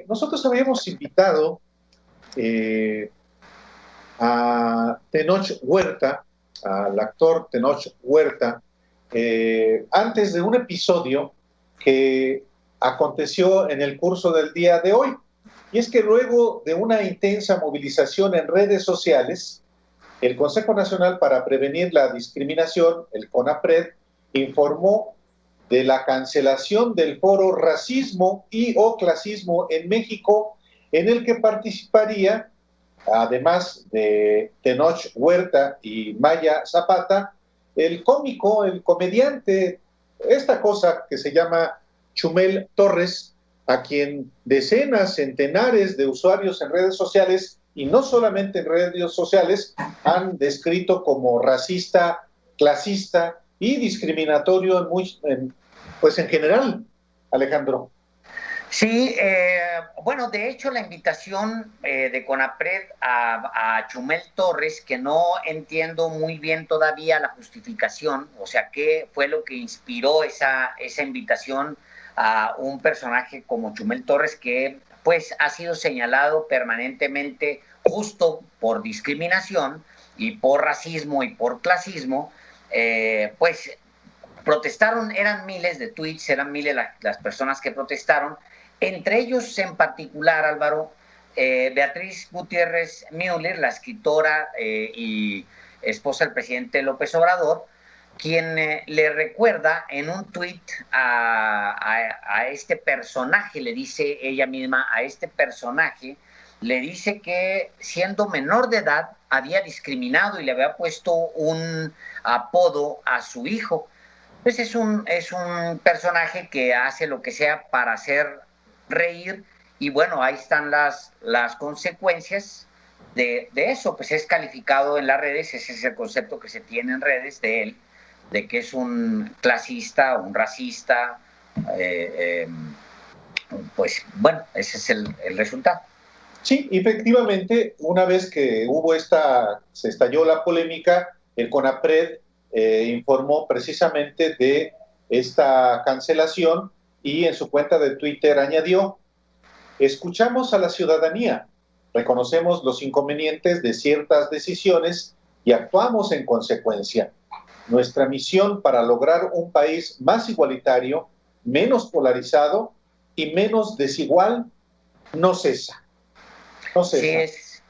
Nosotros habíamos invitado eh, a Tenoch Huerta, al actor Tenoch Huerta, antes de un episodio que aconteció en el curso del día de hoy. Y es que luego de una intensa movilización en redes sociales, el Consejo Nacional para Prevenir la Discriminación, el CONAPRED, informó de la cancelación del foro Racismo y o Clasismo en México, en el que participaría, además de Tenoch Huerta y Maya Zapata, el cómico, el comediante, esta cosa que se llama Chumel Torres, a quien decenas, centenares de usuarios en redes sociales, y no solamente en redes sociales, han descrito como racista, clasista y discriminatorio pues en general, Alejandro. Sí, bueno, de hecho la invitación de CONAPRED a Chumel Torres, que no entiendo muy bien todavía la justificación, o sea, qué fue lo que inspiró esa invitación a un personaje como Chumel Torres, que pues ha sido señalado permanentemente justo por discriminación y por racismo y por clasismo, pues protestaron, eran miles de tweets, eran miles las personas que protestaron, entre ellos en particular, Álvaro, Beatriz Gutiérrez Müller, la escritora y esposa del presidente López Obrador, quien le recuerda en un tuit a este personaje, le dice ella misma, a este personaje, le dice que siendo menor de edad había discriminado y le había puesto un apodo a su hijo. Pues es un personaje que hace lo que sea para hacer reír, y bueno, ahí están las consecuencias de eso, pues es calificado en las redes, ese es el concepto que se tiene en redes de él, de que es un clasista, un racista, pues bueno, ese es el resultado. Sí, efectivamente, una vez que se estalló la polémica, el CONAPRED informó precisamente de esta cancelación y en su cuenta de Twitter añadió: escuchamos a la ciudadanía, reconocemos los inconvenientes de ciertas decisiones y actuamos en consecuencia. Nuestra misión para lograr un país más igualitario, menos polarizado y menos desigual no cesa. No cesa. Sí es.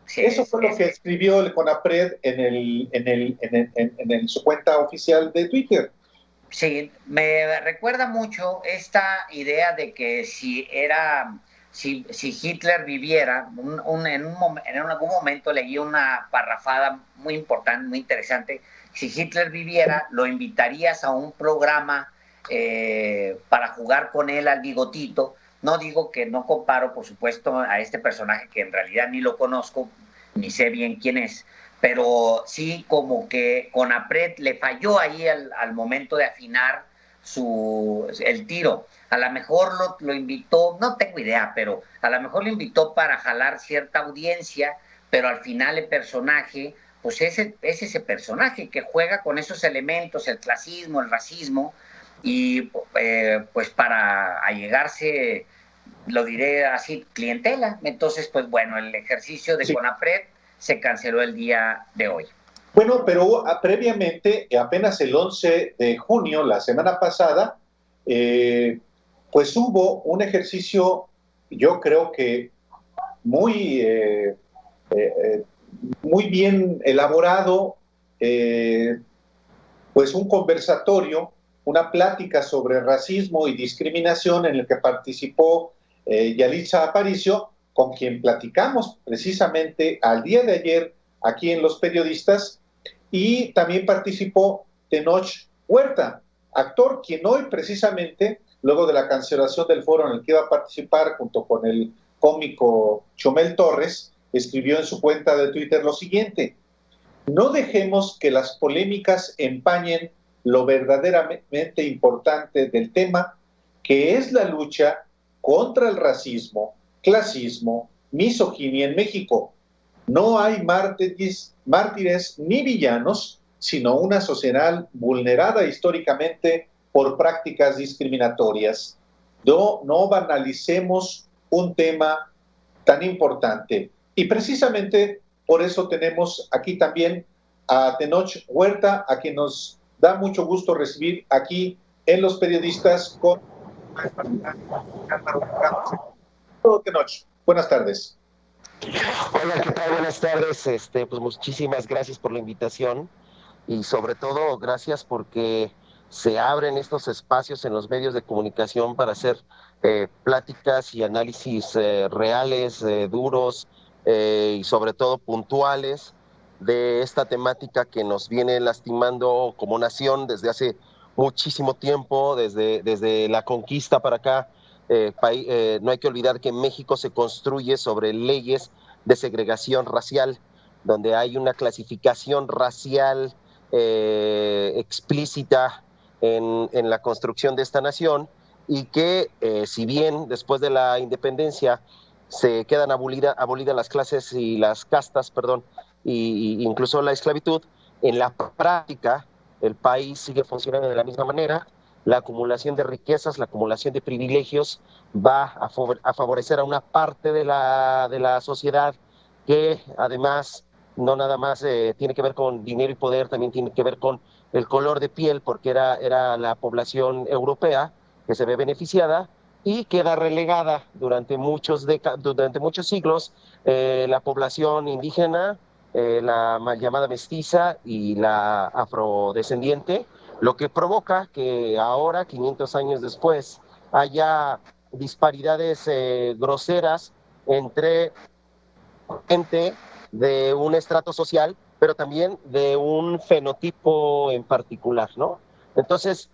Sí, eso fue lo que escribió el CONAPRED en su cuenta oficial de Twitter. Sí, me recuerda mucho esta idea de que si Hitler viviera, en algún momento leí una parrafada muy importante, muy interesante. Si Hitler viviera, lo invitarías a un programa para jugar con él al bigotito. No digo que no comparo, por supuesto, a este personaje que en realidad ni lo conozco, ni sé bien quién es, pero sí como que CONAPRED le falló ahí al momento de afinar el tiro. A lo mejor lo invitó, no tengo idea, pero a lo mejor lo invitó para jalar cierta audiencia, pero al final el personaje, pues es ese personaje que juega con esos elementos, el clasismo, el racismo, y pues para allegarse, lo diré así, clientela. Entonces, pues bueno, el ejercicio de CONAPRED se canceló el día de hoy. Bueno, pero previamente, apenas el 11 de junio, la semana pasada, pues hubo un ejercicio, yo creo que muy, muy bien elaborado, pues un conversatorio, una plática sobre racismo y discriminación en el que participó Yalitza Aparicio, con quien platicamos precisamente al día de ayer aquí en Los Periodistas, y también participó Tenoch Huerta, actor, quien hoy precisamente, luego de la cancelación del foro en el que iba a participar junto con el cómico Chumel Torres, escribió en su cuenta de Twitter lo siguiente: no dejemos que las polémicas empañen lo verdaderamente importante del tema, que es la lucha contra el racismo, clasismo, misoginia en México. No hay mártires ni villanos, sino una sociedad vulnerada históricamente por prácticas discriminatorias. no banalicemos un tema tan importante. Y precisamente por eso tenemos aquí también a Tenoch Huerta, a quien nos da mucho gusto recibir aquí en Los Periodistas con Tenoch. Buenas tardes. Hola, ¿qué tal? Buenas tardes. Pues muchísimas gracias por la invitación y sobre todo gracias porque se abren estos espacios en los medios de comunicación para hacer pláticas y análisis reales, duros y sobre todo puntuales de esta temática que nos viene lastimando como nación desde hace muchísimo tiempo, desde la conquista para acá. No hay que olvidar que México se construye sobre leyes de segregación racial, donde hay una clasificación racial explícita en la construcción de esta nación y que si bien después de la independencia se quedan abolidas las clases y las castas, perdón, y incluso la esclavitud, en la práctica el país sigue funcionando de la misma manera. La acumulación de riquezas, la acumulación de privilegios va a favorecer a una parte de la sociedad que además no nada más tiene que ver con dinero y poder, también tiene que ver con el color de piel, porque era la población europea que se ve beneficiada y queda relegada durante muchos siglos la población indígena, la mal llamada mestiza y la afrodescendiente, lo que provoca que ahora, 500 años después, haya disparidades groseras entre gente de un estrato social, pero también de un fenotipo en particular, ¿no? Entonces,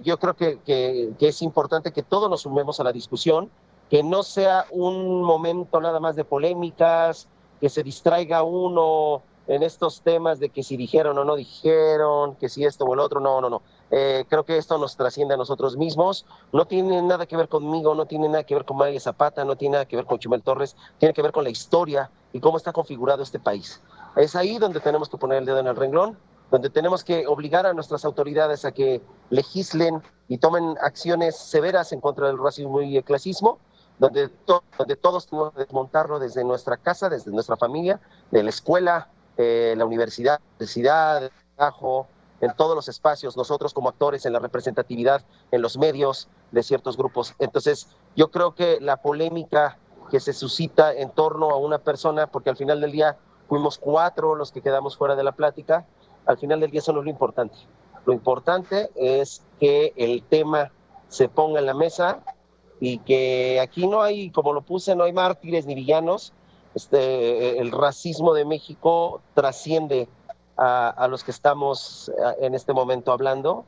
yo creo que es importante que todos nos sumemos a la discusión, que no sea un momento nada más de polémicas, que se distraiga uno en estos temas de que si dijeron o no dijeron, que si esto o el otro, no. Creo que esto nos trasciende a nosotros mismos, no tiene nada que ver conmigo, no tiene nada que ver con María Zapata, no tiene nada que ver con Chumel Torres, tiene que ver con la historia y cómo está configurado este país. Es ahí donde tenemos que poner el dedo en el renglón, donde tenemos que obligar a nuestras autoridades a que legislen y tomen acciones severas en contra del racismo y el clasismo, donde todos tenemos que desmontarlo desde nuestra casa, desde nuestra familia, de la escuela, la universidad, el trabajo, en todos los espacios, nosotros como actores, en la representatividad, en los medios de ciertos grupos. Entonces, yo creo que la polémica que se suscita en torno a una persona, porque al final del día fuimos 4 los que quedamos fuera de la plática, al final del día eso no es lo importante. Lo importante es que el tema se ponga en la mesa y que aquí no hay, como lo puse, no hay mártires ni villanos. El racismo de México trasciende a los que estamos en este momento hablando.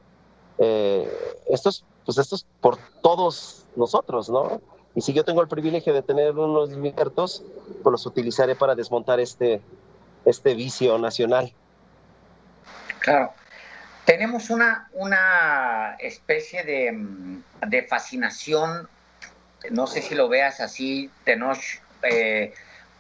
Esto es por todos nosotros, ¿no? Y si yo tengo el privilegio de tener unos expertos, pues los utilizaré para desmontar este vicio nacional. Claro. Tenemos una especie de fascinación, no sé si lo veas así, Tenoch,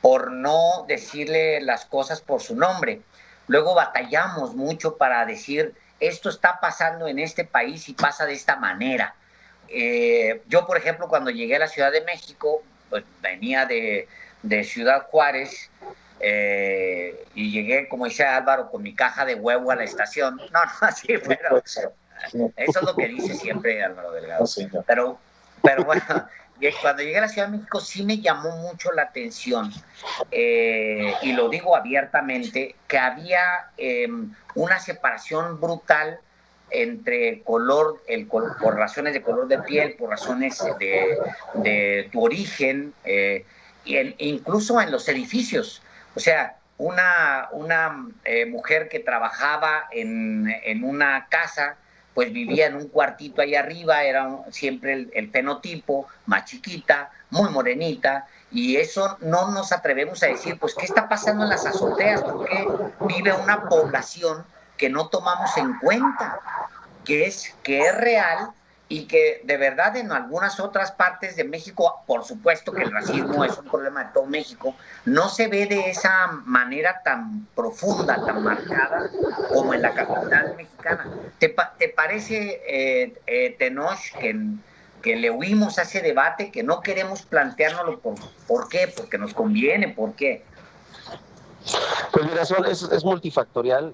por no decirle las cosas por su nombre. Luego batallamos mucho para decir, esto está pasando en este país y pasa de esta manera. Yo, por ejemplo, cuando llegué a la Ciudad de México, pues venía de Ciudad Juárez, y llegué, como dice Álvaro, con mi caja de huevo a la estación. No, así, pero eso es lo que dice siempre Álvaro Delgado. Pero bueno, cuando llegué a la Ciudad de México sí me llamó mucho la atención, y lo digo abiertamente, que había una separación brutal entre por razones de color de piel, por razones de tu origen, incluso en los edificios. O sea, una mujer que trabajaba en una casa, pues vivía en un cuartito ahí arriba, era siempre el fenotipo, más chiquita, muy morenita, y eso no nos atrevemos a decir, pues, ¿qué está pasando en las azoteas? ¿Por qué vive una población que no tomamos en cuenta? Que es real y que de verdad en algunas otras partes de México, por supuesto que el racismo es un problema de todo México, no se ve de esa manera tan profunda, tan marcada como en la capital mexicana. ¿Te parece, Tenoch, que que le huimos a ese debate, que no queremos planteárnoslo. ¿Por qué? Porque nos conviene. ¿Por qué? Pues mira, es multifactorial.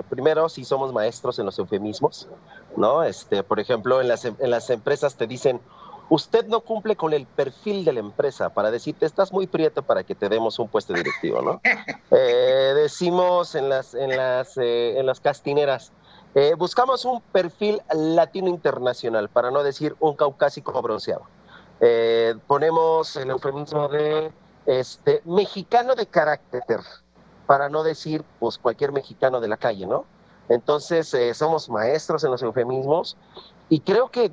Primero, si somos maestros en los eufemismos, ¿no? Por ejemplo, en las empresas te dicen, usted no cumple con el perfil de la empresa, para decirte, estás muy prieto para que te demos un puesto directivo, ¿no? Decimos en las castineras, buscamos un perfil latino internacional, para no decir un caucásico bronceado. Ponemos el eufemismo de mexicano de carácter, para no decir pues cualquier mexicano de la calle, ¿no? Entonces somos maestros en los eufemismos y creo que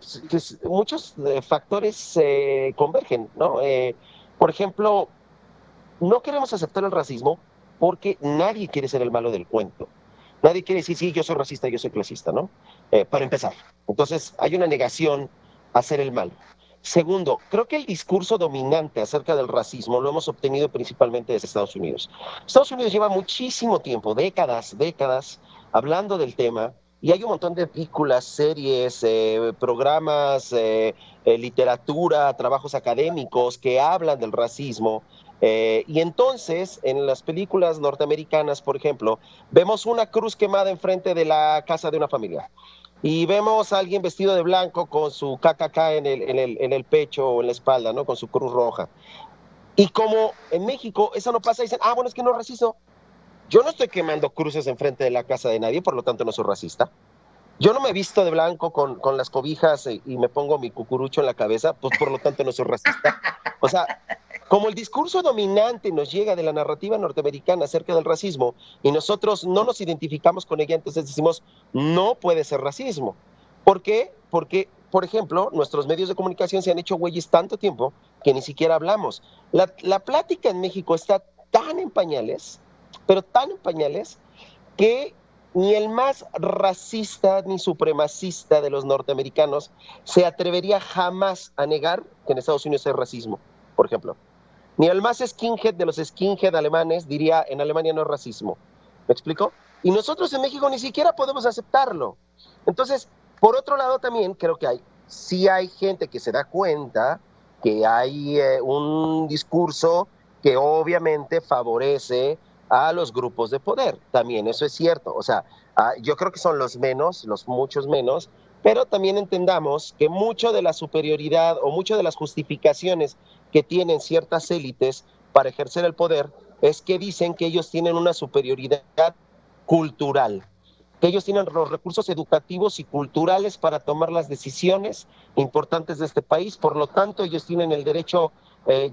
muchos factores convergen, ¿no? Por ejemplo, no queremos aceptar el racismo porque nadie quiere ser el malo del cuento. Nadie quiere decir, sí, yo soy racista, yo soy clasista, ¿no? Para empezar. Entonces, hay una negación a ser el malo. Segundo, creo que el discurso dominante acerca del racismo lo hemos obtenido principalmente desde Estados Unidos. Estados Unidos lleva muchísimo tiempo, décadas, hablando del tema, y hay un montón de películas, series, programas, literatura, trabajos académicos que hablan del racismo. Y entonces, en las películas norteamericanas, por ejemplo, vemos una cruz quemada enfrente de la casa de una familia. Y vemos a alguien vestido de blanco con su KKK en el pecho o en la espalda, ¿no? Con su cruz roja. Y como en México eso no pasa, dicen, bueno, es que no es racista. Yo no estoy quemando cruces enfrente de la casa de nadie, por lo tanto no soy racista. Yo no me visto de blanco con las cobijas y me pongo mi cucurucho en la cabeza, pues por lo tanto no soy racista. O sea, como el discurso dominante nos llega de la narrativa norteamericana acerca del racismo y nosotros no nos identificamos con ella, entonces decimos, no puede ser racismo. ¿Por qué? Porque, por ejemplo, nuestros medios de comunicación se han hecho güeyes tanto tiempo que ni siquiera hablamos. La plática en México está tan en pañales, pero tan en pañales, que ni el más racista ni supremacista de los norteamericanos se atrevería jamás a negar que en Estados Unidos hay racismo, por ejemplo. Ni el más skinhead de los skinhead alemanes diría en Alemania no hay racismo. ¿Me explico? Y nosotros en México ni siquiera podemos aceptarlo. Entonces, por otro lado también creo que sí hay gente que se da cuenta que hay un discurso que obviamente favorece a los grupos de poder. También eso es cierto. O sea, yo creo que son los menos, los muchos menos, pero también entendamos que mucho de la superioridad o mucho de las justificaciones que tienen ciertas élites para ejercer el poder es que dicen que ellos tienen una superioridad cultural, que ellos tienen los recursos educativos y culturales para tomar las decisiones importantes de este país, por lo tanto ellos tienen el derecho,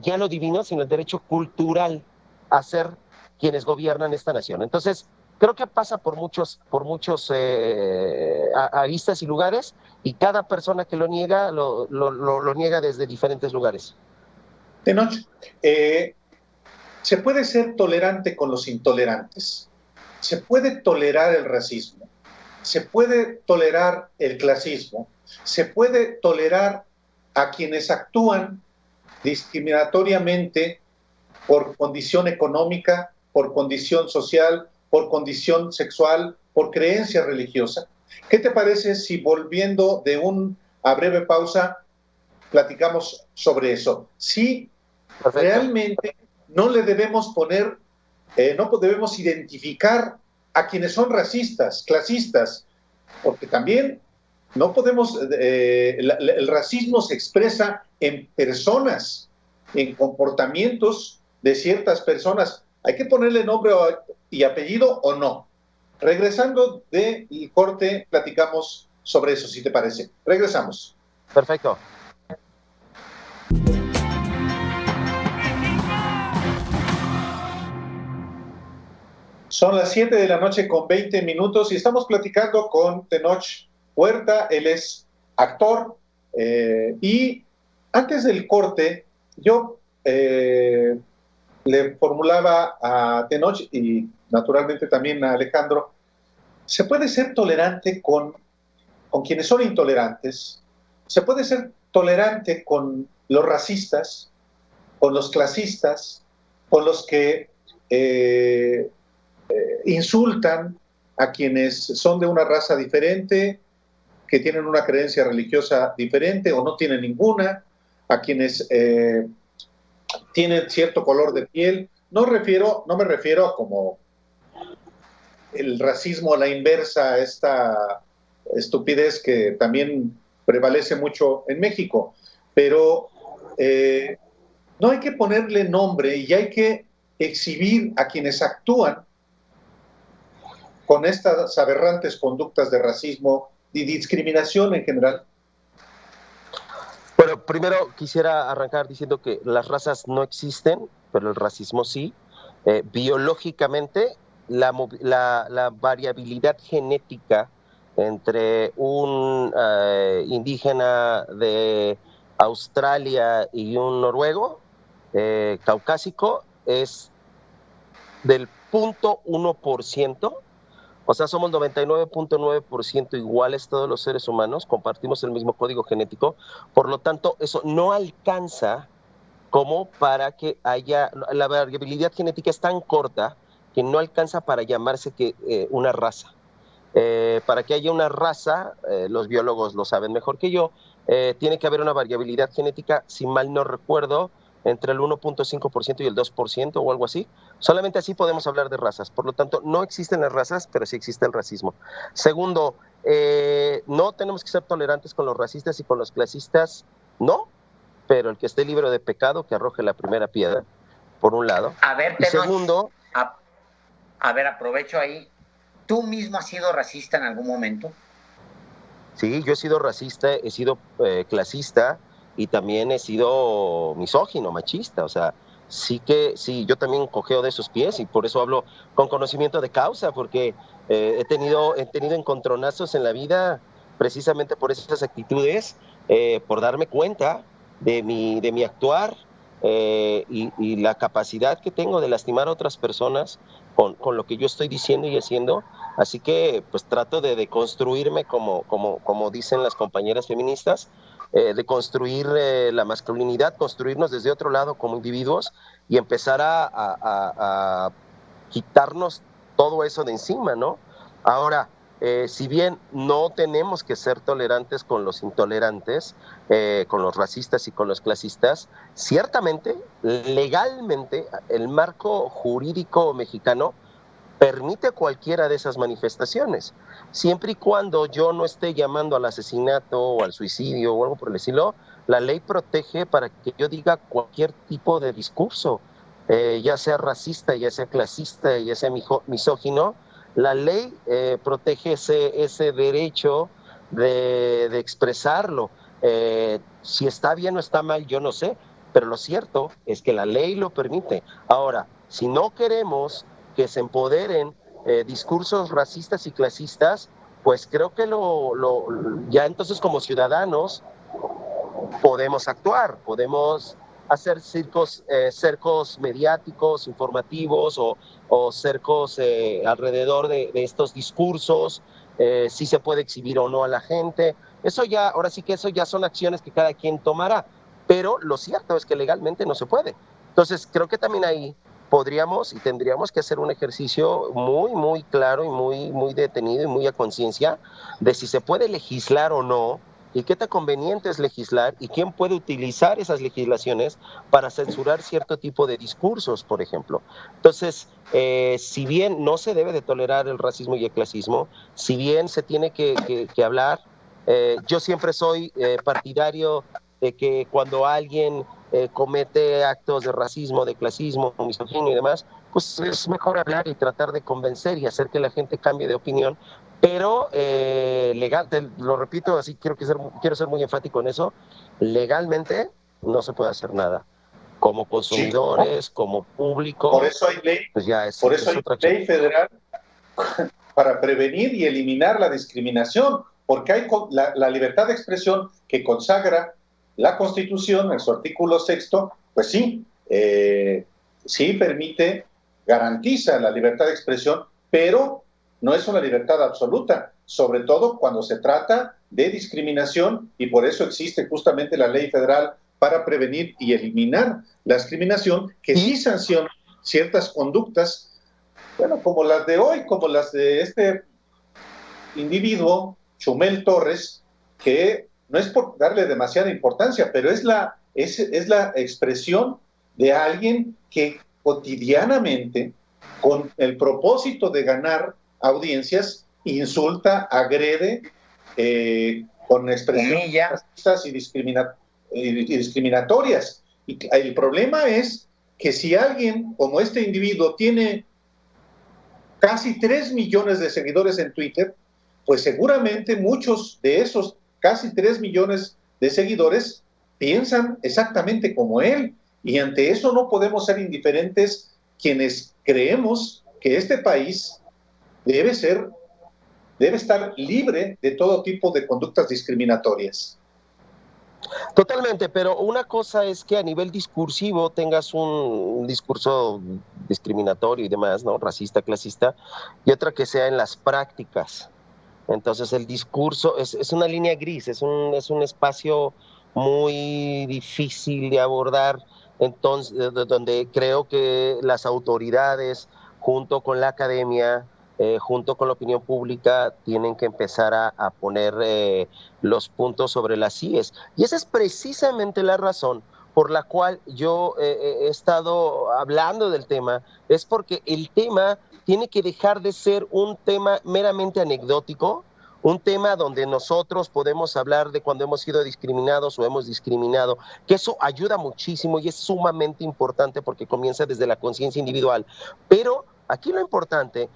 ya no divino, sino el derecho cultural a ser quienes gobiernan esta nación. Entonces, creo que pasa por muchos aristas y lugares, y cada persona que lo niega, lo niega desde diferentes lugares. Tenoch, ¿se puede ser tolerante con los intolerantes? ¿Se puede tolerar el racismo? ¿Se puede tolerar el clasismo? ¿Se puede tolerar a quienes actúan discriminatoriamente por condición económica, por condición social, por condición sexual, por creencia religiosa? ¿Qué te parece si, volviendo de una breve pausa, platicamos sobre eso? Sí, realmente no le debemos poner, no debemos identificar a quienes son racistas, clasistas, porque también no podemos, el racismo se expresa en personas, en comportamientos de ciertas personas. ¿Hay que ponerle nombre y apellido o no? Regresando del corte, platicamos sobre eso, si te parece. Regresamos. Perfecto. Son las 7 de la noche con 20 minutos y estamos platicando con Tenoch Huerta. Él es actor y antes del corte yo le formulaba a Tenoch y naturalmente también a Alejandro, ¿se puede ser tolerante con quienes son intolerantes? ¿Se puede ser tolerante con los racistas, con los clasistas, con los que insultan a quienes son de una raza diferente? que tienen una creencia religiosa diferente o no tienen ninguna, a quienes tienen cierto color de piel. No me refiero a como el racismo a la inversa, esta estupidez que también prevalece mucho en México, pero no hay que ponerle nombre y hay que exhibir a quienes actúan con estas aberrantes conductas de racismo y discriminación en general. Bueno, primero quisiera arrancar diciendo que las razas no existen, pero el racismo sí. Biológicamente, la variabilidad genética entre un indígena de Australia y un noruego caucásico es del 0.1%. O sea, somos 99.9% iguales todos los seres humanos, compartimos el mismo código genético, por lo tanto, eso no alcanza como para que haya, la variabilidad genética es tan corta que no alcanza para llamarse una raza. Para que haya una raza, los biólogos lo saben mejor que yo, tiene que haber una variabilidad genética, si mal no recuerdo, entre el 1.5% y el 2% o algo así. Solamente así podemos hablar de razas. Por lo tanto, no existen las razas, pero sí existe el racismo. Segundo, no tenemos que ser tolerantes con los racistas y con los clasistas, no, pero el que esté libre de pecado, que arroje la primera piedra, por un lado. A ver, y segundo... A ver, aprovecho ahí. ¿Tú mismo has sido racista en algún momento? Sí, yo he sido racista, he sido clasista y también he sido misógino, machista. O sea, sí, yo también cojeo de esos pies y por eso hablo con conocimiento de causa, porque he tenido encontronazos en la vida precisamente por esas actitudes, por darme cuenta de mi actuar y la capacidad que tengo de lastimar a otras personas con lo que yo estoy diciendo y haciendo. Así que pues trato de deconstruirme como dicen las compañeras feministas, de construir la masculinidad, construirnos desde otro lado como individuos y empezar a quitarnos todo eso de encima, ¿no? Ahora, si bien no tenemos que ser tolerantes con los intolerantes, con los racistas y con los clasistas, ciertamente, legalmente, el marco jurídico mexicano permite cualquiera de esas manifestaciones, siempre y cuando yo no esté llamando al asesinato o al suicidio o algo por el estilo. La ley protege para que yo diga cualquier tipo de discurso, ya sea racista, ya sea clasista, ya sea misógino. La ley protege ese derecho de expresarlo. Si está bien o está mal, yo no sé, pero lo cierto es que la ley lo permite. Ahora, si no queremos que se empoderen discursos racistas y clasistas, pues creo que ya entonces como ciudadanos podemos actuar, podemos hacer cercos mediáticos, informativos o cercos alrededor de estos discursos, si se puede exhibir o no a la gente. Ahora sí que eso ya son acciones que cada quien tomará, pero lo cierto es que legalmente no se puede. Entonces creo que también ahí podríamos y tendríamos que hacer un ejercicio muy, muy claro y muy, muy detenido y muy a conciencia de si se puede legislar o no, y qué tan conveniente es legislar y quién puede utilizar esas legislaciones para censurar cierto tipo de discursos, por ejemplo. Entonces, si bien no se debe de tolerar el racismo y el clasismo, si bien se tiene que hablar, yo siempre soy partidario de que cuando alguien comete actos de racismo, de clasismo, misoginia y demás, pues es mejor hablar y tratar de convencer y hacer que la gente cambie de opinión, pero legal, lo repito, así quiero ser muy enfático en eso, legalmente no se puede hacer nada. Como consumidores, como público, por eso hay ley, pues ya por eso hay ley federal para prevenir y eliminar la discriminación, porque hay la libertad de expresión que consagra la Constitución en su artículo 6º, pues sí, sí permite, garantiza la libertad de expresión, pero no es una libertad absoluta, sobre todo cuando se trata de discriminación, y por eso existe justamente la ley federal para prevenir y eliminar la discriminación, que sí sanciona ciertas conductas, bueno, como las de hoy, como las de este individuo, Chumel Torres, que no es por darle demasiada importancia, pero es la expresión de alguien que cotidianamente, con el propósito de ganar audiencias, insulta, agrede, con expresiones racistas y discriminatorias. Y el problema es que si alguien como este individuo tiene casi 3 millones de seguidores en Twitter, pues seguramente muchos de esos casi 3 millones de seguidores piensan exactamente como él. Y ante eso no podemos ser indiferentes quienes creemos que este país debe estar libre de todo tipo de conductas discriminatorias. Totalmente, pero una cosa es que a nivel discursivo tengas un discurso discriminatorio y demás, ¿no? Racista, clasista, y otra que sea en las prácticas. Entonces el discurso es una línea gris, es un espacio muy difícil de abordar, entonces, donde creo que las autoridades, junto con la academia, junto con la opinión pública, tienen que empezar a poner los puntos sobre las IES. Y esa es precisamente la razón por la cual yo he estado hablando del tema, es porque el tema tiene que dejar de ser un tema meramente anecdótico, un tema donde nosotros podemos hablar de cuando hemos sido discriminados o hemos discriminado, que eso ayuda muchísimo y es sumamente importante porque comienza desde la conciencia individual. Pero aquí lo importante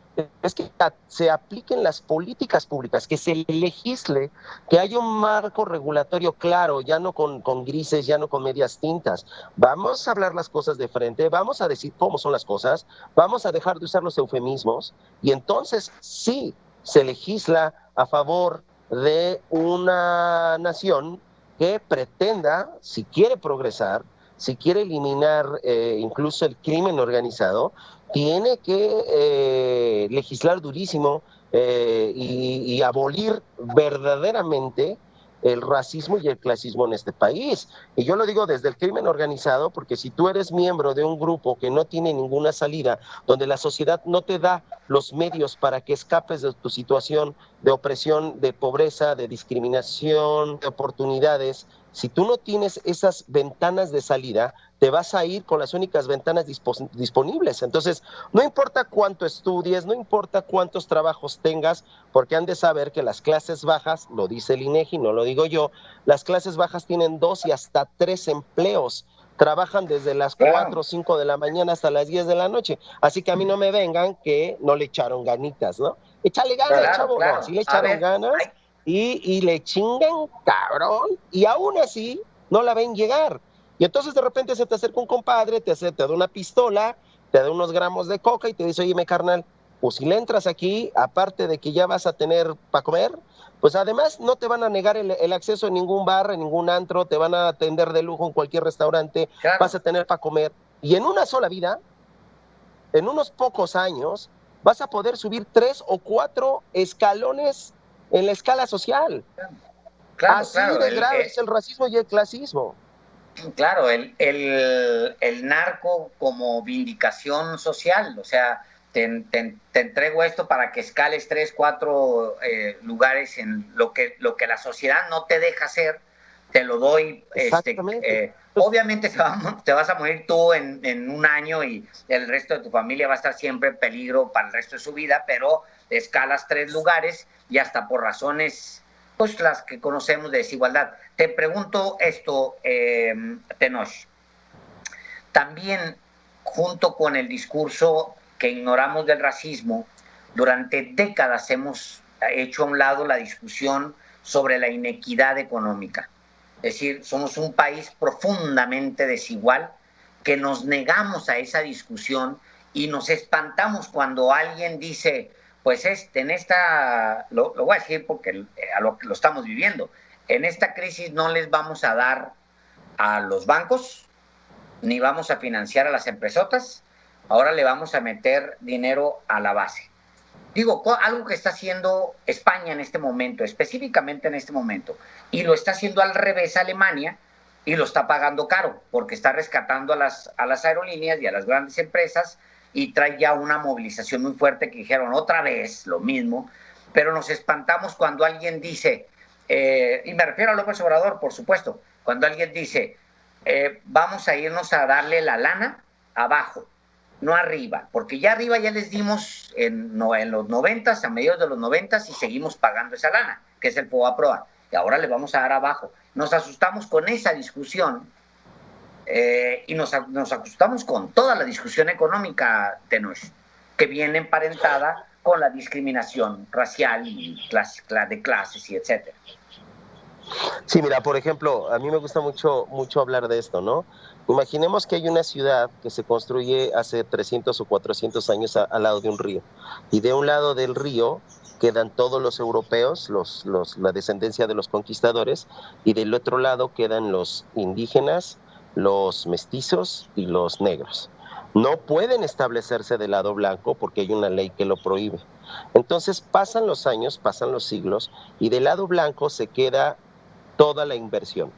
es que se apliquen las políticas públicas, que se legisle, que haya un marco regulatorio claro, ya no con grises, ya no con medias tintas. Vamos a hablar las cosas de frente, vamos a decir cómo son las cosas, vamos a dejar de usar los eufemismos y entonces sí se legisla a favor de una nación que pretenda, si quiere progresar, si quiere eliminar incluso el crimen organizado, tiene que legislar durísimo y abolir verdaderamente el racismo y el clasismo en este país. Y yo lo digo desde el crimen organizado, porque si tú eres miembro de un grupo que no tiene ninguna salida, donde la sociedad no te da los medios para que escapes de tu situación de opresión, de pobreza, de discriminación, de oportunidades, si tú no tienes esas ventanas de salida, te vas a ir con las únicas ventanas disponibles. Entonces, no importa cuánto estudies, no importa cuántos trabajos tengas, porque han de saber que las clases bajas, lo dice el INEGI, no lo digo yo, las clases bajas tienen 2 y hasta 3 empleos. Trabajan desde las 4 o 5 de la mañana hasta las 10 de la noche. Así que a mí no me vengan que no le echaron ganitas, ¿no? Échale ganas, chavo. Claro. No, sí le echaron ganas y le chingan, cabrón, y aún así no la ven llegar. Y entonces de repente se te acerca un compadre, te da una pistola, te da unos gramos de coca y te dice, oye, carnal, pues si le entras aquí, aparte de que ya vas a tener para comer, pues además no te van a negar el acceso a ningún bar, en ningún antro, te van a atender de lujo en cualquier restaurante, claro. Vas a tener para comer. Y en una sola vida, en unos pocos años, vas a poder subir 3 o 4 escalones en la escala social. Claro, así de grave es el racismo y el clasismo. Claro, el narco como vindicación social, o sea, te entrego esto para que escales 3, 4 lugares en lo que la sociedad no te deja hacer, te lo doy. Obviamente te vas a morir tú en un año y el resto de tu familia va a estar siempre en peligro para el resto de su vida, pero escalas 3 lugares y hasta por razones, pues las que conocemos de desigualdad. Te pregunto esto, Tenoch. También, junto con el discurso que ignoramos del racismo, durante décadas hemos hecho a un lado la discusión sobre la inequidad económica. Es decir, somos un país profundamente desigual que nos negamos a esa discusión y nos espantamos cuando alguien dice, pues en esta, lo voy a decir porque a lo estamos viviendo, en esta crisis no les vamos a dar a los bancos, ni vamos a financiar a las empresotas, ahora le vamos a meter dinero a la base. Digo, algo que está haciendo España en este momento, específicamente en este momento, y lo está haciendo al revés Alemania, y lo está pagando caro, porque está rescatando a las aerolíneas y a las grandes empresas, y trae ya una movilización muy fuerte que dijeron otra vez lo mismo, pero nos espantamos cuando alguien dice, y me refiero a López Obrador, por supuesto, cuando alguien dice, vamos a irnos a darle la lana abajo, no arriba, porque ya arriba ya les dimos en los 90s, a mediados de los 90s, y seguimos pagando esa lana, que es el FOBAPROA, y ahora le vamos a dar abajo. Nos asustamos con esa discusión, y nos asustamos con toda la discusión económica, Tenoch, que viene emparentada con la discriminación racial y de clases y etcétera. Sí, mira, por ejemplo, a mí me gusta mucho hablar de esto, ¿no? Imaginemos que hay una ciudad que se construye hace 300 o 400 años al lado de un río, y de un lado del río quedan todos los europeos, la descendencia de los conquistadores, y del otro lado quedan los indígenas, los mestizos y los negros. No pueden establecerse del lado blanco porque hay una ley que lo prohíbe. Entonces pasan los años, pasan los siglos, y del lado blanco se queda toda la inversión.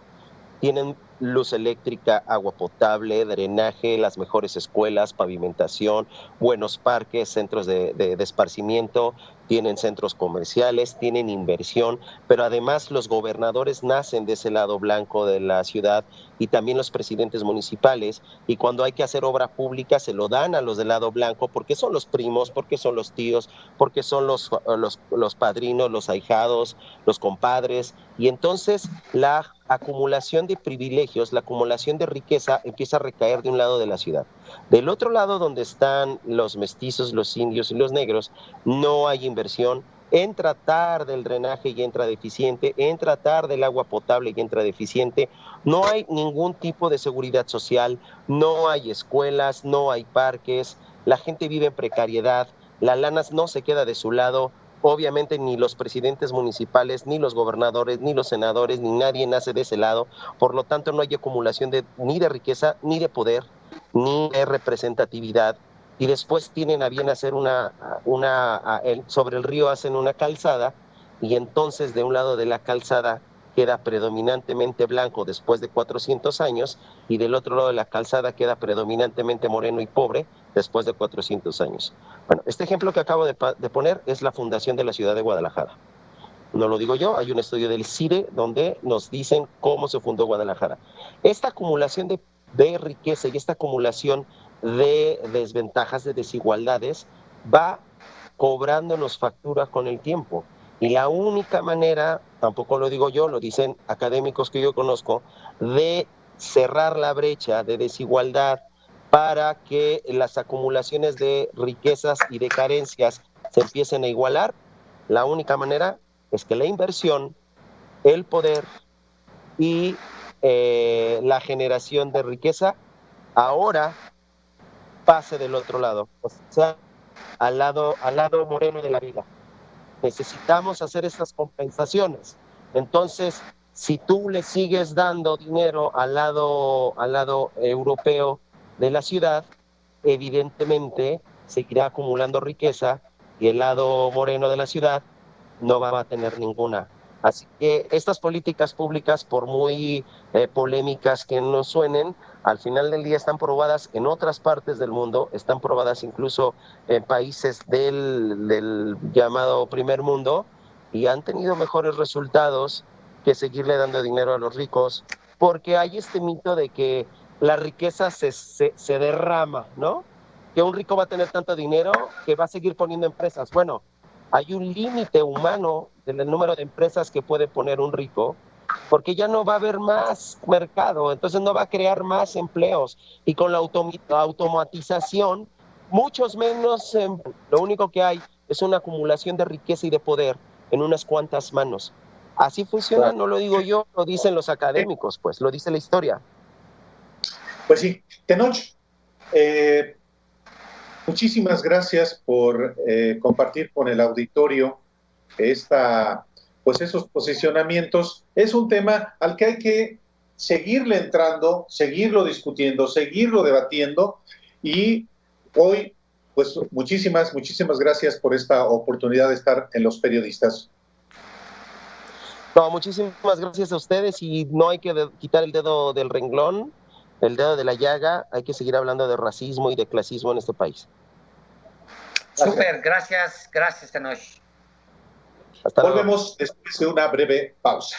Tienen luz eléctrica, agua potable, drenaje, las mejores escuelas, pavimentación, buenos parques, centros de esparcimiento, tienen centros comerciales, tienen inversión, pero además los gobernadores nacen de ese lado blanco de la ciudad, y también los presidentes municipales, y cuando hay que hacer obra pública se lo dan a los del lado blanco porque son los primos, porque son los tíos, porque son los padrinos, los ahijados, los compadres, y entonces la acumulación de privilegios, la acumulación de riqueza empieza a recaer de un lado de la ciudad. Del otro lado, donde están los mestizos, los indios y los negros, no hay inversión. Entra tarde el drenaje y entra deficiente, entra tarde el agua potable y entra deficiente, no hay ningún tipo de seguridad social, no hay escuelas, no hay parques, la gente vive en precariedad, la lana no se queda de su lado. Obviamente ni los presidentes municipales, ni los gobernadores, ni los senadores, ni nadie nace de ese lado. Por lo tanto, no hay acumulación ni de riqueza, ni de poder, ni de representatividad. Y después tienen a bien hacer sobre el río hacen una calzada, y entonces de un lado de la calzada queda predominantemente blanco después de 400 años, y del otro lado de la calzada queda predominantemente moreno y pobre después de 400 años. Bueno, este ejemplo que acabo de poner es la fundación de la ciudad de Guadalajara. No lo digo yo, hay un estudio del CIDE donde nos dicen cómo se fundó Guadalajara. Esta acumulación de riqueza y esta acumulación de desventajas, de desigualdades, va cobrándonos factura con el tiempo. Y la única manera, tampoco lo digo yo, lo dicen académicos que yo conozco, de cerrar la brecha de desigualdad para que las acumulaciones de riquezas y de carencias se empiecen a igualar, la única manera es que la inversión, el poder y la generación de riqueza ahora pase del otro lado, o sea, al lado moreno de la vida. Necesitamos hacer estas compensaciones. Entonces, si tú le sigues dando dinero al lado europeo de la ciudad, evidentemente seguirá acumulando riqueza, y el lado moreno de la ciudad no va a tener ninguna. Así que estas políticas públicas, por muy polémicas que nos suenen, al final del día están probadas en otras partes del mundo, están probadas incluso en países del llamado primer mundo, y han tenido mejores resultados que seguirle dando dinero a los ricos, porque hay este mito de que la riqueza se derrama, ¿no? Que un rico va a tener tanto dinero que va a seguir poniendo empresas. Bueno, hay un límite humano del número de empresas que puede poner un rico, porque ya no va a haber más mercado, entonces no va a crear más empleos, y con la automatización, muchos menos, lo único que hay es una acumulación de riqueza y de poder en unas cuantas manos. Así funciona, no lo digo yo, lo dicen los académicos, pues, lo dice la historia. Pues sí, Tenoch, muchísimas gracias por compartir con el auditorio esos posicionamientos. Es un tema al que hay que seguirle entrando, seguirlo discutiendo, seguirlo debatiendo, y hoy, pues muchísimas gracias por esta oportunidad de estar en Los Periodistas. No, muchísimas gracias a ustedes, y no hay que quitar el dedo del renglón, el dedo de la llaga. Hay que seguir hablando de racismo y de clasismo en este país. Súper, gracias, Tenoch. Hasta luego. Volvemos después de una breve pausa.